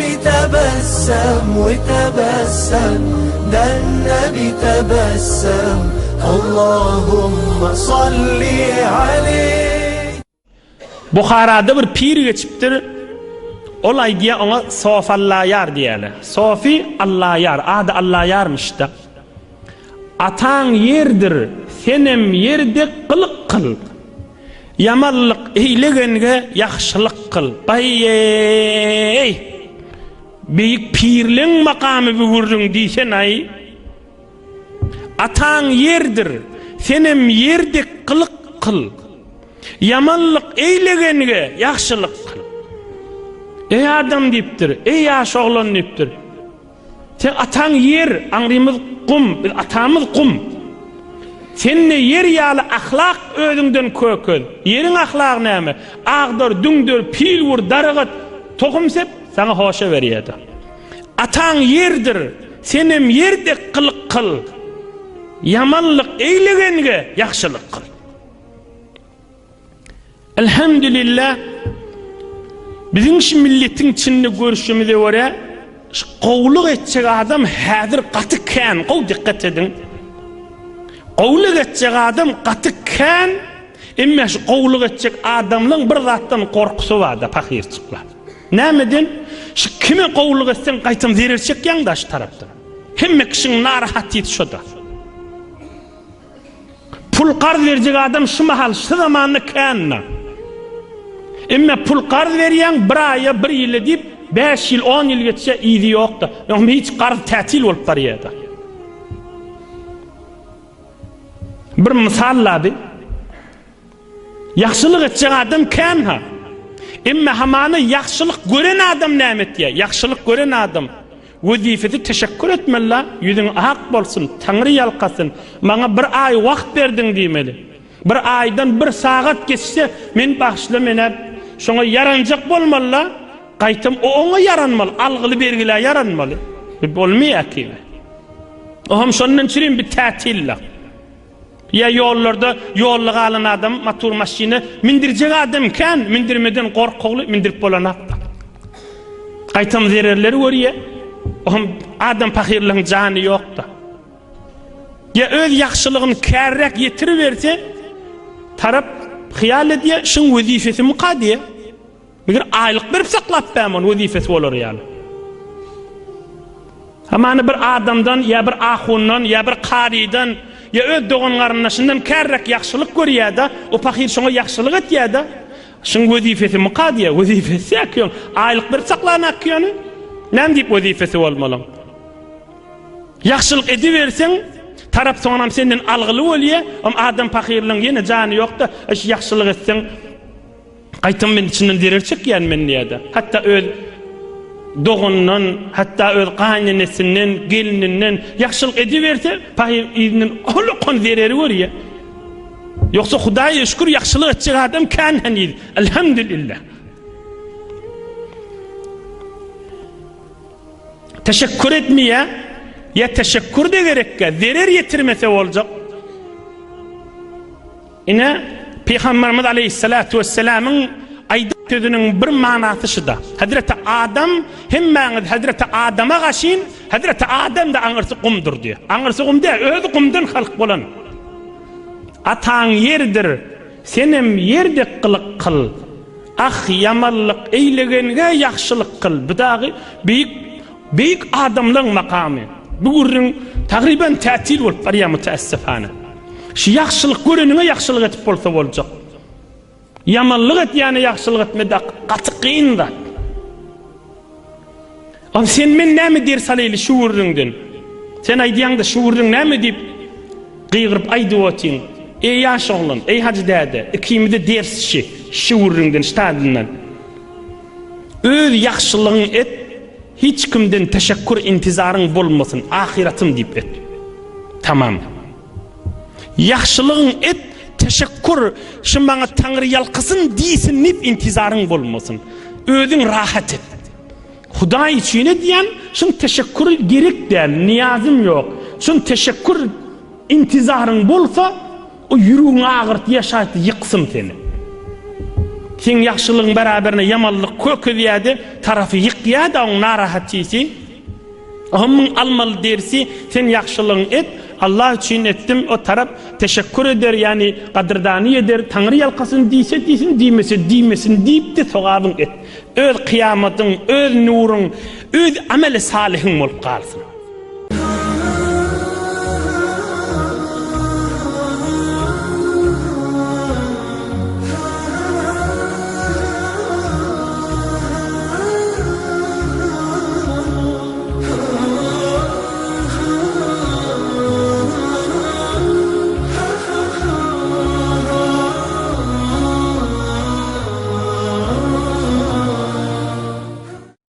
النبي تبسم وتبسم ده النبي تبسم اللهم صل عليه. Buhara'da bir pir geçiptir. Olay diye ona Sof Allah yar diyeli. Sofi Allah yar. Adı Allah yarmış da. Atan yerdir, senem yerde kılık kıl. Yamallık eylegenge yaxşılık kıl. Bayyey. Büyük pirlin makamı bügürdün diysen ay. Atan yerdir, senem yerde kılık kıl. Yamallık eylegenge yaxşılık kıl. Ey adam deyiptir, ey yaş oğlan deyiptir. Sen atan yer, anrimiz kum, atamız kum. Sen ne yer yalı ahlak ödünden kökön. Yerin ahlak neymi? Ağdır, dündür, pil vur, darıgıt, tokum sep, sana hoşa veriyedi. Atan yerdir, senem yerde kılık kıl. Yamanlık eylegenge yaxşılık kıl. Elhamdülillah, bizim şu milletin içinde görüşümüzde var ya, qowluk etcek adam hazır qatı kan, qow dikkat edin. Qowluk etcek adam qatı kan, emma şu qowluk etcek adamның bir zatdan korkusu var da fakir çıklar. Nämeden? Şu kime qowluk etsen qaytam zerelçek yandaş tarapdan. Hemme kişinin narahat yetişodi. Pul qarz verecek adam şu mahal şu zamanı kanna. Emma pul qarz veriyen bir aya bir yılı deyip 5 yıl 10 yıl geçse iyiliği yoktu. Ama hiç qarz tatil olup barıydı. Bir misalladı. Yaxşılık edecek adam kan ha. Emma hamanı yaxşılık gören adam nämet ya. Yaxşılık gören adam vazifeti teşekkür etmeli. Yüzün hak bolsun, Tanrı yalqasın. Bana bir ay vakt verdin diýmeli. Bir aydan bir saat geçse men bağışla mene şoňa yaranjak bolmaly. Qaytam o ona yaranmalı, algılı belgiler yaranmalı. Bolmaýar ki. Oham şondan çirin bir tatilla. Ya yollarda yollyga alan adam motor maşyny mindirjek adam kan, mindirmeden gorkugly mindirip bolanap. Qaytam zererleri görýär. Oham adam fakirliğin jany ýokda. Ya öz yaxşylygyny kärrek ýetirip berse, tarap hyýal edýär, şoň wezifesi muqaddiýe. Bir aylık berip saklap bämon wezifesi bolar ýaly. Hamany bir adamdan ya bir ahundan ya bir qaridan ya öz dogan garyndaşyndan kärrek yaxşylyk görýär-de, o fakir şoňa yaxşylyk etýär-de, şoň wezifesi muqaddiýe, wezifesi akýan, aylyk berip saklanak akýany. Näme diýip wezifesi bolmaly? Yaxşylyk ediberseň tarap soňam senden algyly bolýar, ama adam fakirliň ýene jany ýokda, eş yaxşylyk etseň qaytam men içinden derelçek ýan men diýdi. Hatta öz dogundan, hatta öz gaýnynesinden, gelininden yaxşylyk ediberse, fakir ýerinden olukon dereri görýär. Ýoksa Hudaýa şükür yaxşylyk etjek adam kan hanýy. Elhamdülillah. Teşekkür etmeýe ya teşekkür de gerekkä, zerer ýetirmese boljak. Ine Peygamberimiz Aleyhissalatu vesselam'ın ayda sözünün bir manasy şuda. Hazreti Adam hemmäňiz Hazreti Adam'a gaşyn, Hazreti Adam da aňyrsy gumdur diýär. Aňyrsy gum diýär, özü gumdan halk bolan. Ataň yerdir, senem yerde kılık kıl. Ah yamallık eylegenge yaxşılık kıl. Bu dağı büyük adamlyň makamy. Bu gurrun taqriban tatil bolup barýar mutaessifana. Şu yaxşılık görenine yaxşılık etip bolsa boljak. Yamanlyk etýäne yaxşılık etmede gaty qyynda. Am sen men näme der salyly şu gurrundan? Sen aýdýaňda şu gurrun näme diýip gıygyryp aýdyp otyň? Ey ýaş oglan, ey hacı däde, ikimide dersçi şu gurrundan stadyndan. Öz yaxşylygyň et, hiç kimden teşekkür intizaryň bolmasyn, ahiratym diýip et. Tamam. Yaxşylygyň et, teşekkür, şu bana Tanrı yalqysyn diýsin nip intizaryň bolmasyn. Özüň rahat et. Hudaý üçin diýen, şun teşekkür gerek däl, niyazym ýok. Şun teşekkür intizaryň bolsa, o ýürügiň agyrt ýaşaýdy ýyksyn seni. sen yaxşılığın beraberine yamanlık köküdiyadi, tarafı yıqyadi, on narahat çisi. Onun almalı dersi, sen yaxşılığın et, Allah için ettim, o taraf teşekkür eder, yani kadırdani eder, Tanrı yalkasın deyse deysin, deymesin deyip de sogabın et. Öz kıyamatın, öz nurun, öz ameli salihin olup kalsın.